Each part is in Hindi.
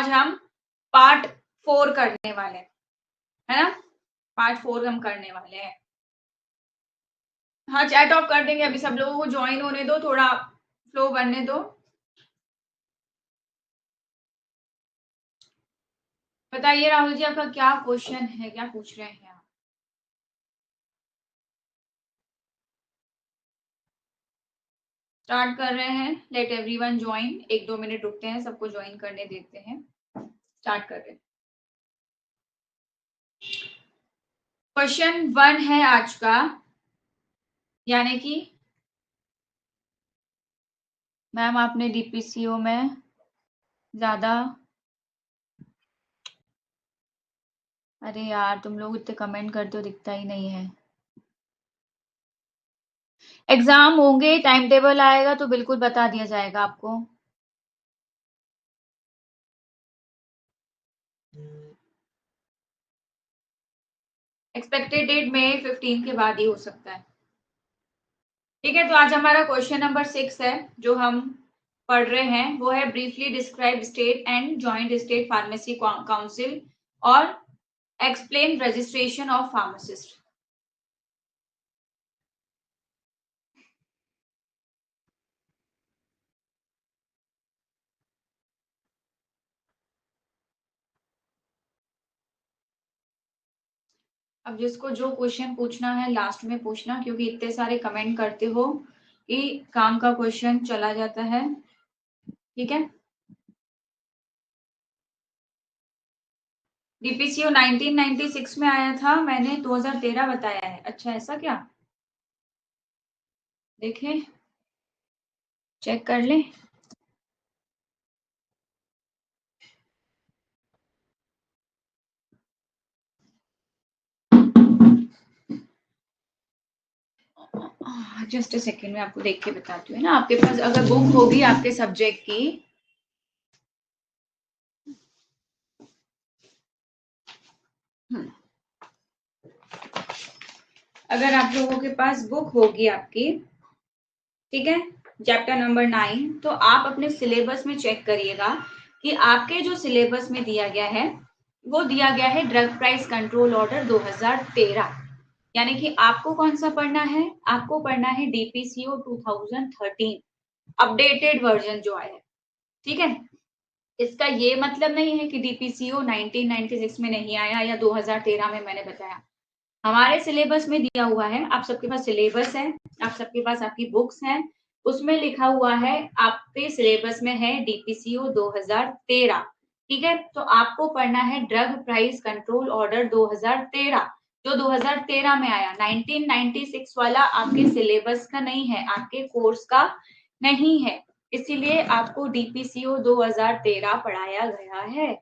आज हम पार्ट 4 करने वाले हैं, है ना। पार्ट 4 हम करने वाले हैं। हाँ, चैट ऑफ कर देंगे, अभी सब लोगों को ज्वाइन होने दो, थोड़ा फ्लो बनने दो। बताइए राहुल जी, आपका क्या क्वेश्चन है, क्या पूछ रहे हैं आप? स्टार्ट कर रहे हैं। Late everyone join. 1-2 मिनट रुकते हैं, सबको ज्वाइन करने देते हैं। स्टार्ट कर रहे हैं। क्वेश्चन 1 है आज का, यानी कि मैम आपने डीपीसीओ में ज्यादा, अरे यार तुम लोग इतने कमेंट करते हो, दिखता ही नहीं है। एग्जाम होंगे, टाइम टेबल आएगा तो बिल्कुल बता दिया जाएगा आपको। एक्सपेक्टेड डेट में 15 के बाद ही हो सकता है। ठीक है, तो आज हमारा क्वेश्चन नंबर 6 है जो हम पढ़ रहे हैं, वो है briefly describe state and joint state pharmacy council और एक्सप्लेन रजिस्ट्रेशन ऑफ फार्मासिस्ट। अब जिसको जो क्वेश्चन पूछना है लास्ट में पूछना, क्योंकि इतने सारे कमेंट करते हो कि काम का क्वेश्चन चला जाता है। ठीक है, डीपीसीओ 1996 में आया था, मैंने 2013 बताया है। अच्छा, ऐसा क्या? देखें, चेक कर लें। जस्ट अ सेकेंड में आपको देख के बताती हूँ ना। आपके पास अगर बुक होगी आपके सब्जेक्ट की, अगर आप लोगों के पास बुक होगी आपकी, ठीक है, चैप्टर नंबर 9, तो आप अपने सिलेबस में चेक करिएगा कि आपके जो सिलेबस में दिया गया है वो दिया गया है ड्रग प्राइस कंट्रोल ऑर्डर 2013। यानी कि आपको कौन सा पढ़ना है? आपको पढ़ना है डीपीसीओ 2013 अपडेटेड वर्जन जो आया है। ठीक है, इसका ये मतलब नहीं है कि डीपीसीओ 1996 में नहीं आया या 2013 में मैंने बताया। हमारे सिलेबस में दिया हुआ है, आप सबके पास सिलेबस है, आप सबके पास आपकी बुक्स हैं, उसमें लिखा हुआ है, आपके सिलेबस में है डीपीसीओ 2013। ठीक है, तो आपको पढ़ना है ड्रग प्राइस कंट्रोल ऑर्डर 2013, जो 2013 में आया। 1996 वाला आपके सिलेबस का नहीं है, आपके कोर्स का नहीं है, इसीलिए आपको डीपीसीओ 2013 पढ़ाया गया है।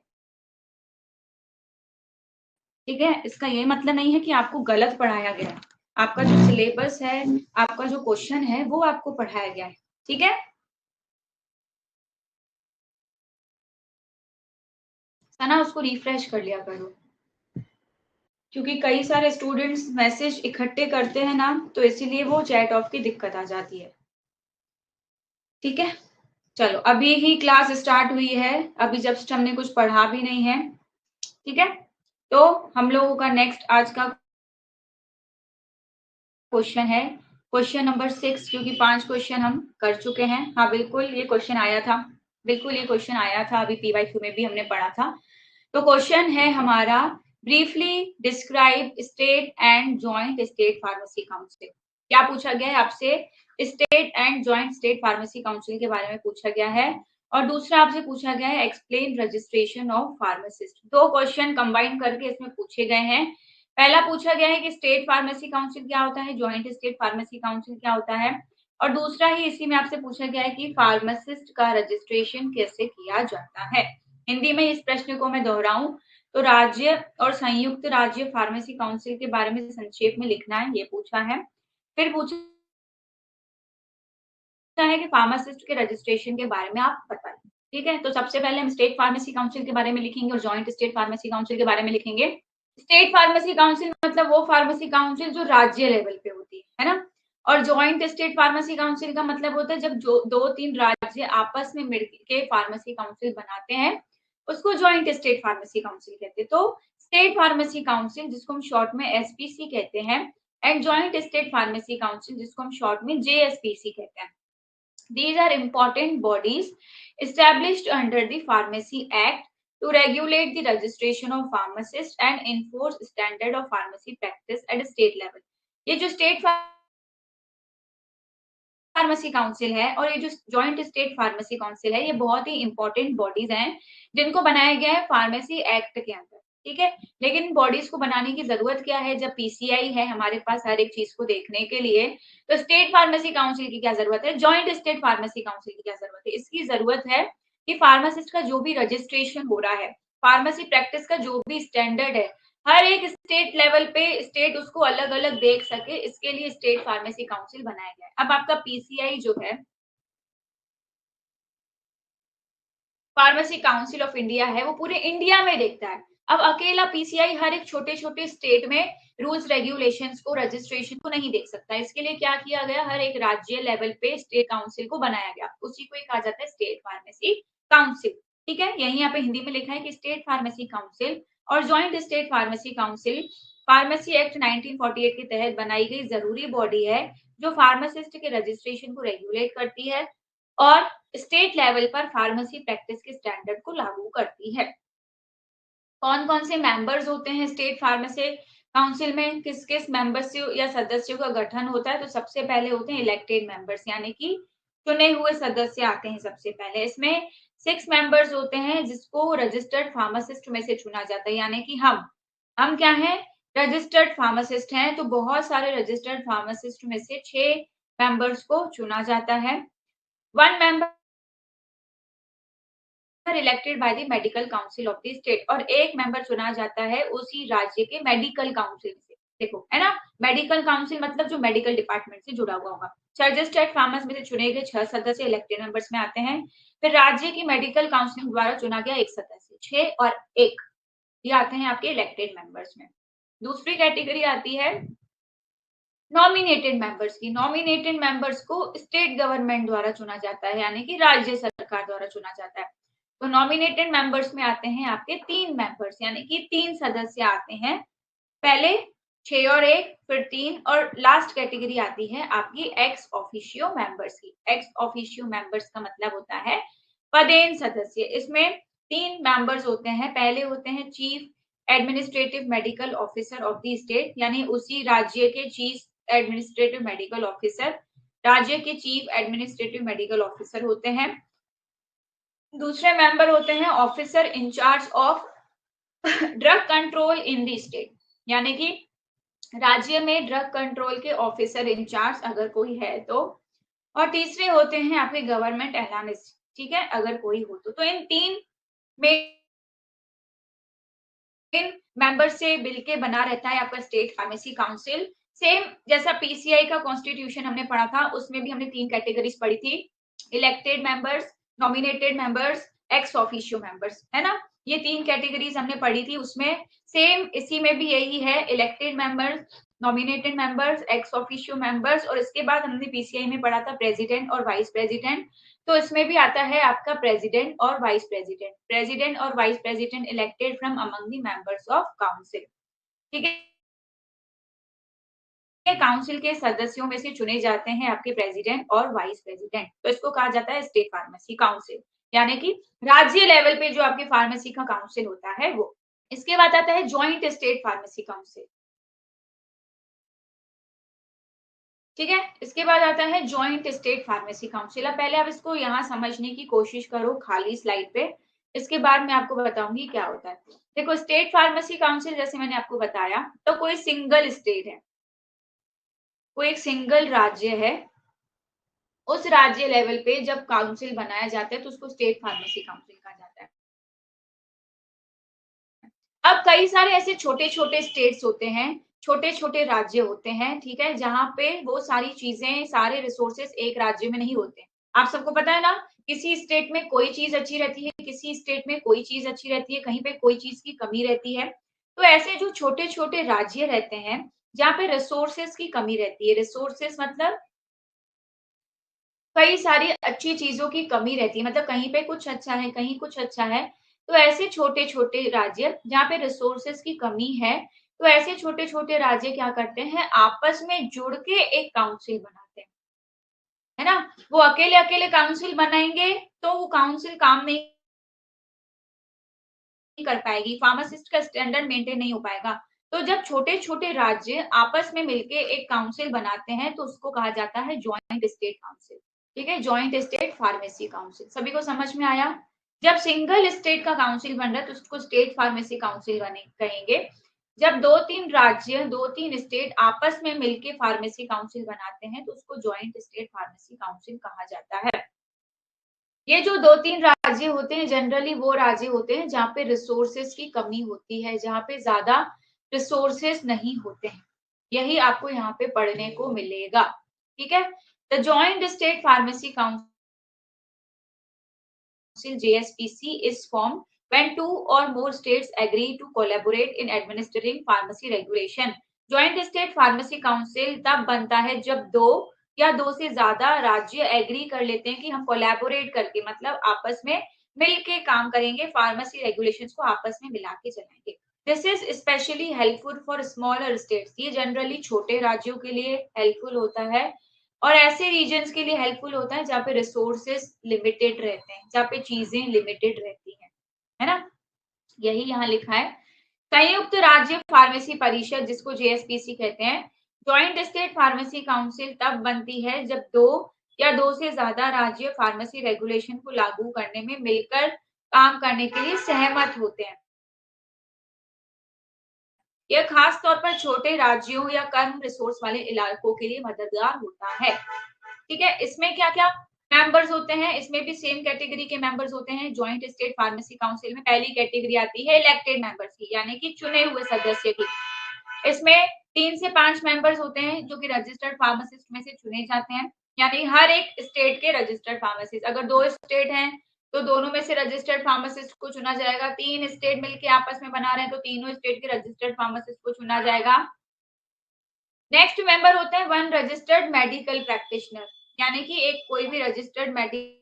ठीक है, इसका ये मतलब नहीं है कि आपको गलत पढ़ाया गया है। आपका जो सिलेबस है, आपका जो क्वेश्चन है, वो आपको पढ़ाया गया है। ठीक है, सना उसको रिफ्रेश कर लिया करो, क्योंकि कई सारे स्टूडेंट्स मैसेज इकट्ठे करते हैं ना, तो इसीलिए वो चैट ऑफ की दिक्कत आ जाती है। ठीक है, चलो अभी ही क्लास स्टार्ट हुई है, अभी जस्ट हमने कुछ पढ़ा भी नहीं है। ठीक है, तो हम लोगों का नेक्स्ट आज का क्वेश्चन है क्वेश्चन नंबर 6, क्योंकि 5 क्वेश्चन हम कर चुके हैं। हाँ बिल्कुल, ये क्वेश्चन आया था, बिल्कुल ये क्वेश्चन आया था, अभी पीवाईक्यू में भी हमने पढ़ा था। तो क्वेश्चन है हमारा, briefly describe state and joint state pharmacy council. क्या पूछा गया है आपसे? State and joint state pharmacy council के बारे में पूछा गया है, और दूसरा आपसे पूछा गया है explain registration of pharmacist. 2 question combine करके इसमें पूछे गए हैं। पहला पूछा गया है कि स्टेट फार्मेसी काउंसिल क्या होता है, जॉइंट स्टेट फार्मेसी काउंसिल क्या होता है, और दूसरा ही इसी में आपसे पूछा गया है कि फार्मासिस्ट का रजिस्ट्रेशन कैसे किया जाता है। हिंदी में इस प्रश्न को मैं दोहराऊं तो राज्य और संयुक्त राज्य फार्मेसी काउंसिल के बारे में संक्षेप में लिखना है, ये पूछा है। फिर पूछा है कि फार्मासिस्ट के रजिस्ट्रेशन के बारे में आप बताएं। ठीक है, तो सबसे पहले हम स्टेट फार्मेसी काउंसिल के बारे में लिखेंगे और जॉइंट स्टेट फार्मेसी काउंसिल के बारे में लिखेंगे। स्टेट फार्मेसी काउंसिल मतलब वो फार्मेसी काउंसिल जो राज्य लेवल पे होती है ना, और जॉइंट स्टेट फार्मेसी काउंसिल का मतलब होता है जब जो 2-3 राज्य आपस में मिलकर फार्मेसी काउंसिल बनाते हैं, उसको ज्वाइंट स्टेट फार्मेसी काउंसिल कहते हैं। तो स्टेट फार्मेसी काउंसिल जिसको हम शॉर्ट में एसपीसी कहते हैं and joint state pharmacy council जिसको हम शॉर्ट में जेएसपीसी कहते हैं। These are important bodies established under the Pharmacy Act to regulate the registration of pharmacists and enforce standard of pharmacy practice at a state level. ये जो स्टेट फार्मेसी काउंसिल है और ये जो जॉइंट स्टेट फार्मेसी काउंसिल है, ये बहुत ही इंपॉर्टेंट बॉडीज हैं जिनको बनाया गया है फार्मेसी एक्ट के अंदर, ठीक है। लेकिन बॉडीज को बनाने की जरूरत क्या है, जब पीसीआई है हमारे पास हर एक चीज को देखने के लिए, तो स्टेट फार्मेसी काउंसिल की क्या जरूरत है, जॉइंट स्टेट फार्मेसी काउंसिल की क्या जरूरत है। इसकी जरूरत है कि फार्मासिस्ट का जो भी रजिस्ट्रेशन हो रहा है, फार्मेसी प्रैक्टिस का जो भी स्टैंडर्ड है, हर एक स्टेट लेवल पे स्टेट उसको अलग अलग देख सके, इसके लिए स्टेट फार्मेसी काउंसिल बनाया गया है। अब आपका पीसीआई जो है, फार्मेसी काउंसिल ऑफ इंडिया है, वो पूरे इंडिया में देखता है। अब अकेला पीसीआई हर एक छोटे छोटे स्टेट में रूल्स रेगुलेशंस को, रजिस्ट्रेशन को नहीं देख सकता। इसके लिए क्या किया गया, हर एक राज्य लेवल पे स्टेट काउंसिल को बनाया गया, उसी को कहा जाता है स्टेट फार्मेसी काउंसिल, ठीक है। यही यहाँ पे हिंदी में लिखा है कि स्टेट फार्मेसी काउंसिल और joint state pharmacy council pharmacy act 1948 के तहत बनाई गई जरूरी बॉडी है जो फार्मासिस्ट के रजिस्ट्रेशन को रेगुलेट करती है और स्टेट लेवल पर फार्मेसी प्रैक्टिस के स्टैंडर्ड को लागू करती है। कौन कौन से मेंबर्स होते हैं स्टेट फार्मेसी काउंसिल में, किस किस मेंबर्स या सदस्यों का गठन होता है, तो सबसे पहले होते हैं इलेक्टेड मेंबर्स, यानी कि चुने हुए सदस्य आते हैं सबसे पहले। इसमें 6 मेंबर्स होते हैं जिसको रजिस्टर्ड फार्मासिस्ट में से चुना जाता है, यानी कि हम क्या हैं, रजिस्टर्ड फार्मासिस्ट हैं। तो बहुत सारे रजिस्टर्ड फार्मासिस्ट में से 6 मेंबर्स को चुना जाता है। 1 member elected by the medical council of the state, और एक मेंबर चुना जाता है उसी राज्य के मेडिकल काउंसिल से। देखो है ना, मेडिकल काउंसिल मतलब जो मेडिकल डिपार्टमेंट से जुड़ा हुआ होगा। रजिस्टर्ड फार्मर्स में से चुने गए 6 सदस्य इलेक्टेड मेंबर्स में आते हैं। फिर राज्य की मेडिकल काउंसिल द्वारा चुना गया 1 सदस्य, 6 और 1 ये आते हैं आपके इलेक्टेड मेंबर्स में। दूसरी कैटेगरी आती है नॉमिनेटेड मेंबर्स की। नॉमिनेटेड मेंबर्स को स्टेट गवर्नमेंट द्वारा चुना जाता है, यानी कि राज्य सरकार द्वारा चुना जाता है। तो नॉमिनेटेड मेंबर्स में आते हैं आपके 3 मेंबर्स, यानी कि 3 सदस्य आते हैं। पहले 6 और 1, फिर 3, और लास्ट कैटेगरी आती है आपकी एक्स ऑफिशियो मेंबर्स की। एक्स ऑफिशियो मेंबर्स का मतलब होता है पदेन सदस्य। इसमें 3 मेंबर्स होते हैं। पहले होते हैं chief administrative medical officer of the state, यानी उसी राज्य के चीफ एडमिनिस्ट्रेटिव मेडिकल ऑफिसर, राज्य के चीफ एडमिनिस्ट्रेटिव मेडिकल ऑफिसर होते हैं। दूसरे मेंबर होते हैं officer incharge of drug control in the state, यानी कि राज्य में ड्रग कंट्रोल के ऑफिसर इंचार्ज अगर कोई है तो। और तीसरे होते हैं आपके गवर्नमेंट एनालिस्ट, ठीक है, अगर कोई हो तो इन 3 में मेंबर से मिलके बना रहता है आपका स्टेट फार्मेसी काउंसिल। सेम जैसा पीसीआई का कॉन्स्टिट्यूशन हमने पढ़ा था, उसमें भी हमने 3 कैटेगरीज पढ़ी थी, elected members, nominated members, ex officio members, है ना। ये 3 कैटेगरीज हमने पढ़ी थी, उसमें सेम इसी में भी यही है, elected members, nominated members, ex officio members, और इसके बाद हमने पीसीआई में पढ़ा था प्रेसिडेंट और वाइस प्रेसिडेंट। तो इसमें भी आता है आपका प्रेसिडेंट और वाइस प्रेसिडेंट। प्रेसिडेंट और vice president elected from among the members of council, ठीक है। काउंसिल के सदस्यों में से चुने जाते हैं आपके प्रेसिडेंट और वाइस प्रेसिडेंट। तो इसको कहा जाता है स्टेट फार्मेसी काउंसिल, यानी कि राज्य लेवल पे जो आपके फार्मेसी का काउंसिल होता है वो। इसके बाद आता है ज्वाइंट स्टेट फार्मेसी काउंसिल, ठीक है। इसके बाद आता है ज्वाइंट स्टेट फार्मेसी काउंसिल। अब पहले आप इसको यहाँ समझने की कोशिश करो खाली स्लाइड पे, इसके बाद मैं आपको बताऊंगी क्या होता है। देखो स्टेट फार्मेसी काउंसिल जैसे मैंने आपको बताया, तो कोई सिंगल स्टेट है, कोई एक सिंगल राज्य है, उस राज्य लेवल पे जब काउंसिल बनाया जाता है तो उसको स्टेट फार्मेसी काउंसिल कहा जाता है। अब कई सारे ऐसे छोटे छोटे स्टेट्स होते हैं, छोटे छोटे राज्य होते हैं, ठीक है, जहां पे वो सारी चीजें, सारे रिसोर्सेस एक राज्य में नहीं होते। आप सबको पता है ना, किसी स्टेट में कोई चीज अच्छी रहती है, किसी स्टेट में कोई चीज अच्छी रहती है, कहीं पे कोई चीज की कमी रहती है। तो ऐसे जो छोटे छोटे राज्य रहते हैं जहाँ पे रिसोर्सेस की कमी रहती है, रिसोर्सेस मतलब कई सारी अच्छी चीजों की कमी रहती है, मतलब कहीं पे कुछ अच्छा है, कहीं कुछ अच्छा है, तो ऐसे छोटे छोटे राज्य जहाँ पे रिसोर्सेस की कमी है, तो ऐसे छोटे छोटे राज्य क्या करते हैं, आपस में जुड़ के एक काउंसिल बनाते हैं, है ना। वो अकेले अकेले काउंसिल बनाएंगे तो वो काउंसिल काम नहीं कर पाएगी, फार्मासिस्ट का स्टैंडर्ड मेंटेन नहीं हो पाएगा। तो जब छोटे छोटे राज्य आपस में मिलके एक काउंसिल बनाते हैं तो उसको कहा जाता है जॉइंट स्टेट काउंसिल। ठीक है, जॉइंट स्टेट फार्मेसी काउंसिल, सभी को समझ में आया। जब सिंगल स्टेट का काउंसिल बन रहा है तो उसको स्टेट फार्मेसी काउंसिल बने कहेंगे। जब दो तीन राज्य, दो तीन स्टेट आपस में मिलके फार्मेसी काउंसिल बनाते हैं तो उसको जॉइंट स्टेट फार्मेसी काउंसिल कहा जाता है। ये जो दो तीन राज्य होते हैं जनरली वो राज्य होते हैं जहाँ पे रिसोर्सेस की कमी होती है, जहाँ पे ज्यादा रिसोर्सेस नहीं होते हैं, यही आपको यहाँ पे पढ़ने को मिलेगा। ठीक है, the joint state pharmacy council JSPC is formed when two or more states agree to collaborate in administering pharmacy regulation. Joint State Pharmacy Council तब बनता है जब दो या दो से ज्यादा राज्य एग्री कर लेते हैं कि हम कोलैबोरेट करके, मतलब आपस में मिलके काम करेंगे, फार्मेसी रेगुलेशंस को आपस में मिला के चलाएंगे। This is specially helpful for smaller states, ये जनरली छोटे राज्यों के लिए हेल्पफुल होता है और ऐसे रीजन्स के लिए हेल्पफुल होता है जहाँ पे रिसोर्सेस लिमिटेड रहते हैं, जहाँ पे चीजें लिमिटेड रहती हैं, है ना। यही यहाँ लिखा है। संयुक्त राज्य फार्मेसी परिषद, जिसको JSPC कहते हैं, जॉइंट स्टेट फार्मेसी काउंसिल तब बनती है जब दो या दो से ज्यादा राज्य फार्मेसी रेगुलेशन को लागू करने में मिलकर काम करने के लिए सहमत होते हैं। यह खास तौर पर छोटे राज्यों या कम रिसोर्स वाले इलाकों के लिए मददगार होता है। ठीक है, इसमें क्या क्या मेंबर्स होते हैं, इसमें भी सेम कैटेगरी के मेंबर्स होते हैं। जॉइंट स्टेट फार्मेसी काउंसिल में पहली कैटेगरी आती है इलेक्टेड मेंबर्स की, यानी कि चुने हुए सदस्य की। इसमें 3 से 5 मेंबर्स होते हैं जो कि रजिस्टर्ड फार्मासिस्ट में से चुने जाते हैं, यानी हर एक स्टेट के रजिस्टर्ड फार्मासिस्ट। अगर 2 स्टेट हैं तो दोनों में से रजिस्टर्ड फार्मासिस्ट को चुना जाएगा। 3 स्टेट मिलके आपस में बना रहे हैं तो तीनों स्टेट के रजिस्टर्ड फार्मासिस्ट को चुना जाएगा। नेक्स्ट मेंबर होते हैं वन रजिस्टर्ड मेडिकल प्रैक्टिशनर, यानी कि एक कोई भी रजिस्टर्ड मेडिकल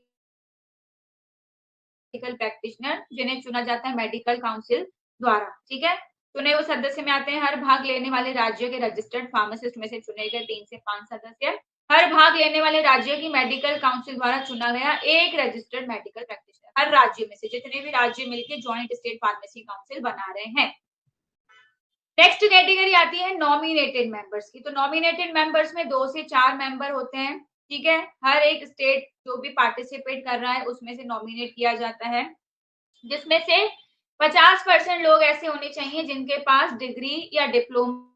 प्रैक्टिशनर जिन्हें चुना जाता है मेडिकल काउंसिल द्वारा। ठीक है, चुने हुए सदस्य में आते हैं हर भाग लेने वाले राज्य के रजिस्टर्ड फार्मासिस्ट में से चुने गए 3 से 5 सदस्य, हर भाग लेने वाले राज्य की मेडिकल काउंसिल द्वारा चुना गया एक रजिस्टर्ड मेडिकल प्रैक्टिशनर, हर राज्य में से जितने भी राज्य मिलकर ज्वाइंट स्टेट फार्मेसी काउंसिल बना रहे हैं। नेक्स्ट कैटेगरी आती है नॉमिनेटेड मेंबर्स की। तो नॉमिनेटेड मेंबर्स में 2 से 4 मेंबर होते हैं। ठीक है, हर एक स्टेट जो भी पार्टिसिपेट कर रहा है उसमें से नॉमिनेट किया जाता है, जिसमें से 50% लोग ऐसे होने चाहिए जिनके पास डिग्री या डिप्लोमा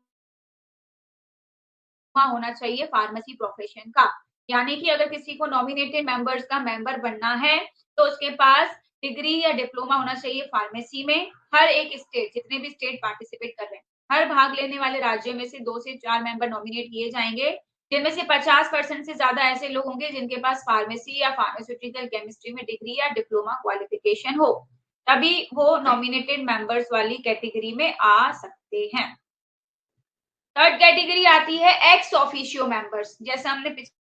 होना चाहिए फार्मेसी प्रोफेशन का। यानी कि अगर किसी को नॉमिनेटेड मेंबर्स का मेंबर बनना है तो उसके पास डिग्री या डिप्लोमा होना चाहिए फार्मेसी में। हर एक स्टेट, जितने भी स्टेट पार्टिसिपेट कर रहे हैं, हर भाग लेने वाले राज्य में से 2 से 4 मेंबर नॉमिनेट किए जाएंगे, जिनमें से 50% से ज्यादा ऐसे लोग होंगे जिनके पास फार्मेसी या फार्मास्यूटिकल केमिस्ट्री में डिग्री या डिप्लोमा क्वालिफिकेशन हो, तभी वो नॉमिनेटेड मेंबर्स वाली कैटेगरी में आ सकते हैं। थर्ड कैटेगरी आती है एक्स ऑफिशियो मेंबर्स, जैसा हमने पिछला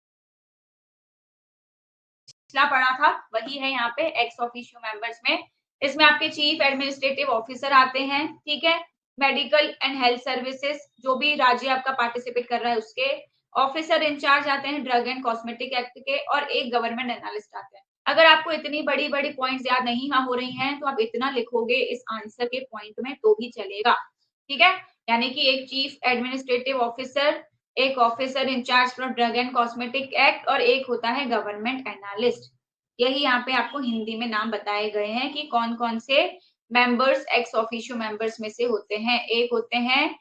पढ़ा था वही है यहाँ पे एक्स ऑफिशियो मेंबर्स में। इसमें आपके चीफ एडमिनिस्ट्रेटिव ऑफिसर आते हैं। ठीक है, मेडिकल एंड हेल्थ सर्विसेज, जो भी राज्य आपका पार्टिसिपेट कर रहा है उसके ऑफिसर इंचार्ज आते हैं ड्रग एंड कॉस्मेटिक एक्ट के, और एक गवर्नमेंट एनालिस्ट आते हैं। अगर आपको इतनी बड़ी बड़ी पॉइंट्स याद नहीं हो रही हैं तो आप इतना लिखोगे इस आंसर के पॉइंट में तो भी चलेगा। ठीक है, यानी कि एक चीफ एडमिनिस्ट्रेटिव ऑफिसर, एक officer incharge for drug and cosmetic act, और एक होता है गवर्नमेंट एनालिस्ट। यही यहाँ पे आपको हिंदी में नाम बताए गए हैं कि कौन कौन से मेंबर्स एक्स ऑफिशियो मेंबर्स में से होते हैं। एक होते हैं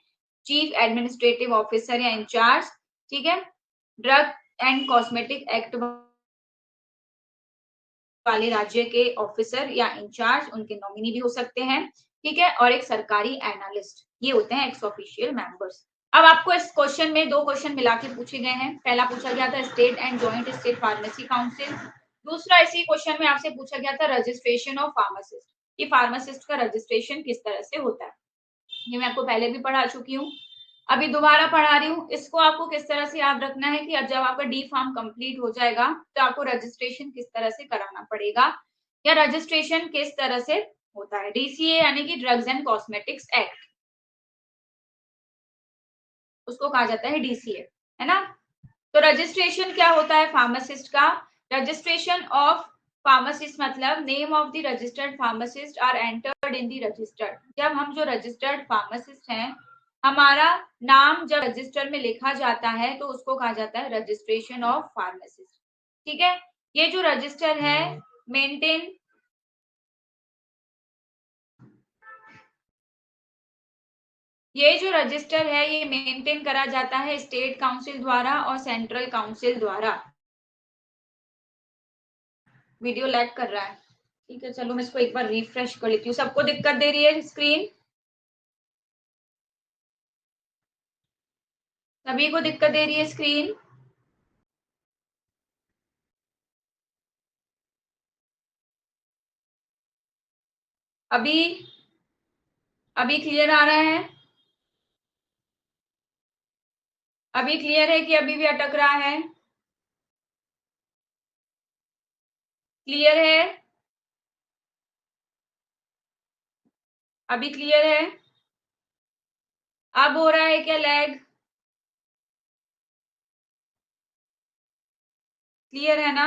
चीफ एडमिनिस्ट्रेटिव ऑफिसर या इंचार्ज, ठीक है, ड्रग एंड कॉस्मेटिक एक्ट वाले राज्य के ऑफिसर या इंचार्ज, उनके नॉमिनी भी हो सकते हैं। ठीक है, और एक सरकारी एनालिस्ट, ये होते हैं एक्स ऑफिशियल मेंबर्स। अब आपको इस क्वेश्चन में 2 क्वेश्चन मिला के पूछे गए हैं। पहला पूछा गया था state and joint state pharmacy council, दूसरा इसी क्वेश्चन में आपसे पूछा गया था रजिस्ट्रेशन ऑफ फार्मासिस्ट, कि फार्मासिस्ट का रजिस्ट्रेशन किस तरह से होता है। ये मैं आपको पहले भी पढ़ा चुकी हूँ, अभी दोबारा पढ़ा रही हूँ। इसको आपको किस तरह से याद रखना है कि जब आपका डी फार्म कंप्लीट हो जाएगा तो आपको रजिस्ट्रेशन किस तरह से कराना पड़ेगा, या रजिस्ट्रेशन किस तरह से होता है। DCA यानी कि ड्रग्स एंड कॉस्मेटिक्स एक्ट, उसको कहा जाता है DCA, है ना। तो रजिस्ट्रेशन क्या होता है फार्मासिस्ट का? रजिस्ट्रेशन ऑफ फार्मासिस्ट मतलब name of the registered pharmacist are entered in the registered. जब हम जो रजिस्टर्ड फार्मासिस्ट हैं, हमारा नाम जब रजिस्टर में लिखा जाता है तो उसको कहा जाता है रजिस्ट्रेशन ऑफ फार्मासिस्ट। ठीक है, ये जो रजिस्टर है मेंटेन ये जो रजिस्टर है ये मेंटेन करा जाता है स्टेट काउंसिल द्वारा और सेंट्रल काउंसिल द्वारा। वीडियो लैग कर रहा है, ठीक है, चलो मैं इसको एक बार रिफ्रेश कर लेती हूँ। सबको दिक्कत दे रही है स्क्रीन? सभी को दिक्कत दे रही है स्क्रीन? अभी अभी क्लियर आ रहा है? अभी क्लियर है कि अभी भी अटक रहा है? क्लियर है? अभी क्लियर है? अब हो रहा है क्या लैग? क्लियर है ना?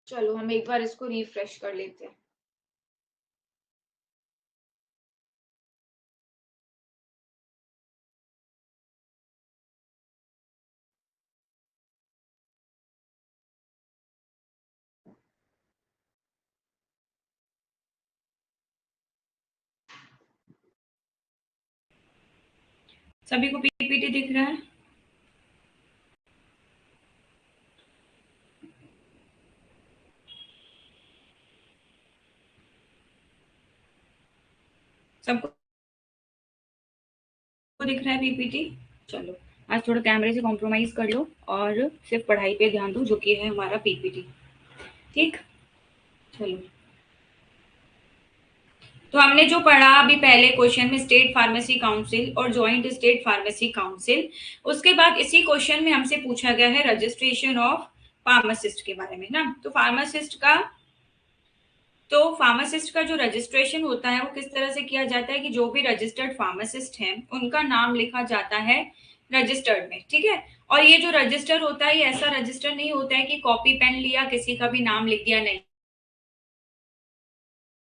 चलो हम एक बार इसको रिफ्रेश कर लेते हैं। सभी को पीपीटी दिख रहा है? सबको दिख रहा है पीपीटी? चलो आज थोड़ा कैमरे से कॉम्प्रोमाइज कर लो और सिर्फ पढ़ाई पे ध्यान दो, जो कि है हमारा पीपीटी। ठीक, चलो। तो हमने जो पढ़ा अभी पहले क्वेश्चन में स्टेट फार्मेसी काउंसिल और जॉइंट स्टेट फार्मेसी काउंसिल, उसके बाद इसी क्वेश्चन में हमसे पूछा गया है रजिस्ट्रेशन ऑफ फार्मासिस्ट के बारे में ना। तो फार्मासिस्ट का जो रजिस्ट्रेशन होता है वो किस तरह से किया जाता है कि जो भी रजिस्टर्ड फार्मासिस्ट हैं उनका नाम लिखा जाता है रजिस्टर्ड में। ठीक है, और ये जो रजिस्टर होता है ये ऐसा रजिस्टर नहीं होता है कि कॉपी पेन लिया किसी का भी नाम लिख दिया, नहीं।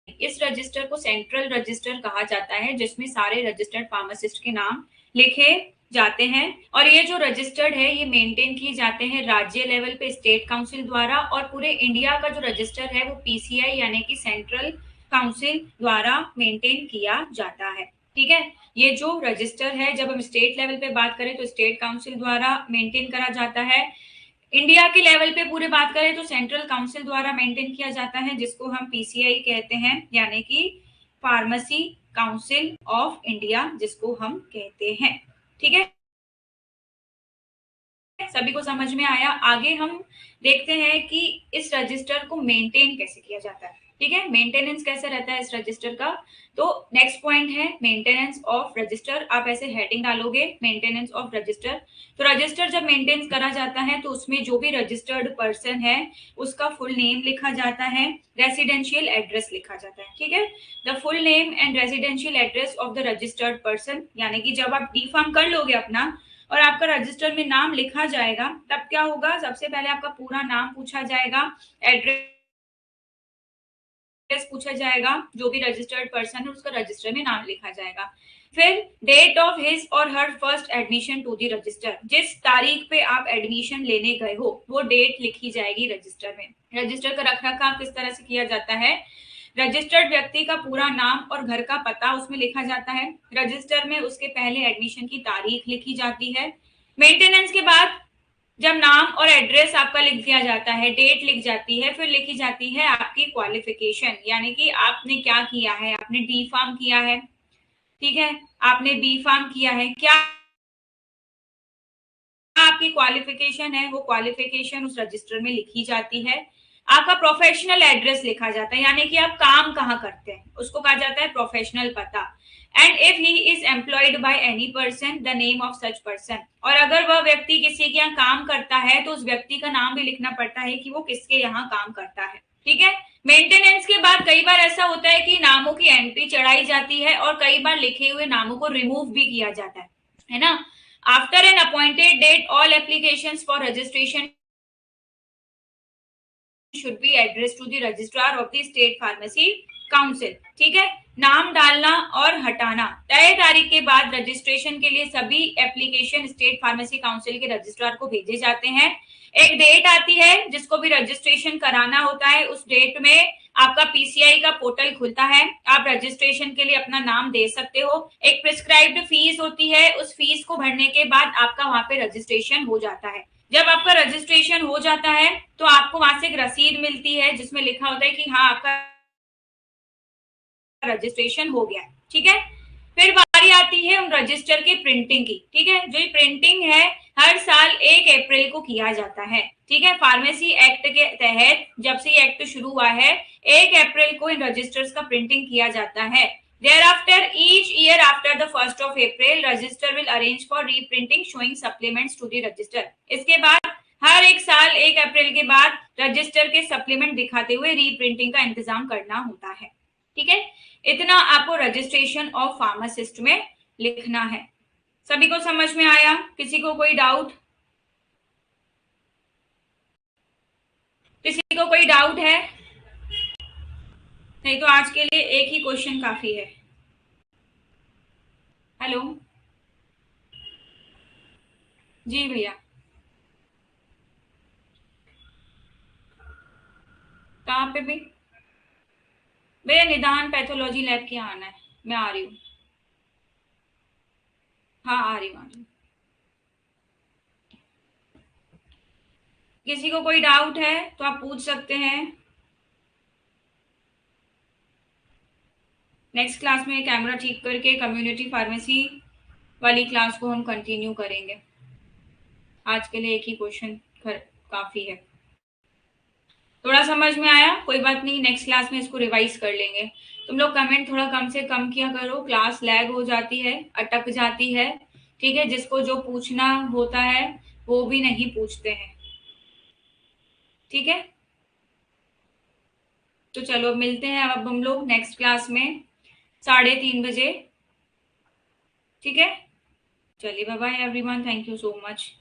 इस रजिस्टर को सेंट्रल रजिस्टर कहा जाता है जिसमें सारे रजिस्टर्ड फार्मासिस्ट के नाम लिखे जाते हैं। और ये जो रजिस्टर्ड है ये मेंटेन किए जाते हैं राज्य लेवल पे स्टेट काउंसिल द्वारा, और पूरे इंडिया का जो रजिस्टर है वो पीसीआई यानी कि सेंट्रल काउंसिल द्वारा मेंटेन किया जाता है। ठीक है, ये जो रजिस्टर है जब हम स्टेट लेवल पे बात करें तो स्टेट काउंसिल द्वारा मेंटेन करा जाता है। इंडिया के लेवल पे पूरे बात करें तो सेंट्रल काउंसिल द्वारा मेंटेन किया जाता है, जिसको हम पीसीआई कहते हैं, यानी कि फार्मेसी काउंसिल ऑफ इंडिया जिसको हम कहते हैं। ठीक है, सभी को समझ में आया? आगे हम देखते हैं कि इस रजिस्टर को मेंटेन कैसे किया जाता है। ठीक है, मेंटेनेंस कैसे रहता है इस रजिस्टर का। तो नेक्स्ट पॉइंट है मेंटेनेंस ऑफ रजिस्टर। आप ऐसे हेडिंग डालोगे मेंटेनेंस ऑफ रजिस्टर। तो रजिस्टर जब मेंटेन करा जाता है तो उसमें जो भी रजिस्टर्ड पर्सन है उसका फुल नेम लिखा जाता है, रेसिडेंशियल एड्रेस लिखा जाता है। ठीक है, the full name and residential address of the registered person, यानी कि जब आप डी फार्म कर लोगे अपना और आपका रजिस्टर में नाम लिखा जाएगा तब क्या होगा, सबसे पहले आपका पूरा नाम पूछा जाएगा, एड्रेस पूछा जाएगा, जो भी रजिस्टर्ड पर्सन है उसका रजिस्टर में नाम लिखा जाएगा। फिर डेट ऑफ हिज और her first admission to the register, जिस तारीख पे आप एडमिशन लेने गए हो वो डेट लिखी जाएगी रजिस्टर में। रजिस्टर का रखरखाव किस तरह से किया जाता है, रजिस्टर्ड व्यक्ति का पूरा नाम और घर का पता उसमें लिखा जाता है, रजिस्टर में उसके पहले एडमिशन की तारीख लिखी जाती है। मेंटेनेंस के बाद जब नाम और एड्रेस आपका लिख दिया जाता है, डेट लिख जाती है, फिर लिखी जाती है आपकी क्वालिफिकेशन, यानी कि आपने क्या किया है, आपने डी फार्म किया है, ठीक है, आपने बी फार्म किया है, क्या आपकी क्वालिफिकेशन है वो क्वालिफिकेशन उस रजिस्टर में लिखी जाती है। आपका प्रोफेशनल एड्रेस लिखा जाता है, यानी कि आप काम कहाँ करते हैं उसको कहा जाता है प्रोफेशनल पता। And if he is employed by any person the name of such person, और अगर वह व्यक्ति किसी के यहाँ काम करता है तो उस व्यक्ति का नाम भी लिखना पड़ता है कि वो किसके यहाँ काम करता है। ठीक है। मेंटेनेंस के बाद कई बार ऐसा होता है कि नामों की एंट्री चढ़ाई जाती है और कई बार लिखे हुए नामों को रिमूव भी किया जाता है ना। After an appointed date all applications for registration should be addressed to the registrar of the state pharmacy council। ठीक है। नाम डालना और हटाना, तय तारीख के बाद रजिस्ट्रेशन के लिए सभी एप्लीकेशन स्टेट फार्मेसी काउंसिल के रजिस्ट्रार को भेजे जाते हैं। एक डेट आती है जिसको भी रजिस्ट्रेशन कराना होता है, उस डेट में आपका पीसीआई का पोर्टल खुलता है, आप रजिस्ट्रेशन के लिए अपना नाम दे सकते हो। एक प्रिस्क्राइब्ड फीस होती है, उस फीस को भरने के बाद आपका वहां पे रजिस्ट्रेशन हो जाता है। जब आपका रजिस्ट्रेशन हो जाता है तो आपको वहां से एक रसीद मिलती है जिसमें लिखा होता है कि हाँ आपका रजिस्ट्रेशन हो गया। ठीक है। फिर बारी आती है उन रजिस्टर के प्रिंटिंग की। ठीक है। जो प्रिंटिंग है हर साल 1 अप्रैल को किया जाता है। ठीक है। फार्मेसी एक्ट के तहत जब से ये एक्ट शुरू हुआ है 1 अप्रैल को इन रजिस्टर्स का प्रिंटिंग किया जाता है। Thereafter, each year after the 1st of April, register will arrange for reprinting showing supplements to the register। इसके बाद हर एक साल 1 अप्रैल के बाद रजिस्टर के सप्लीमेंट दिखाते हुए रीप्रिंटिंग का इंतजाम करना होता है। ठीक है। इतना आपको रजिस्ट्रेशन ऑफ फार्मासिस्ट में लिखना है। सभी को समझ में आया? किसी को कोई डाउट? किसी को कोई डाउट है? नहीं तो आज के लिए एक ही क्वेश्चन काफी है। हेलो जी भैया, कहाँ पे भी? भैया निदान पैथोलॉजी लैब के यहाँ आना है, मैं आ रही हूँ। हाँ आ रही हूँ। किसी को कोई डाउट है तो आप पूछ सकते हैं। नेक्स्ट क्लास में कैमरा ठीक करके कम्युनिटी फार्मेसी वाली क्लास को हम कंटिन्यू करेंगे। आज के लिए एक ही क्वेश्चन काफी है। थोड़ा समझ में आया? कोई बात नहीं, नेक्स्ट क्लास में इसको रिवाइज कर लेंगे। तुम लोग कमेंट थोड़ा कम से कम किया करो, क्लास लैग हो जाती है, अटक जाती है। ठीक है। जिसको जो पूछना होता है वो भी नहीं पूछते हैं। ठीक है। तो चलो मिलते हैं अब हम लोग नेक्स्ट क्लास में 3:30 बजे। ठीक है। चलिए bye bye everyone, thank you so much.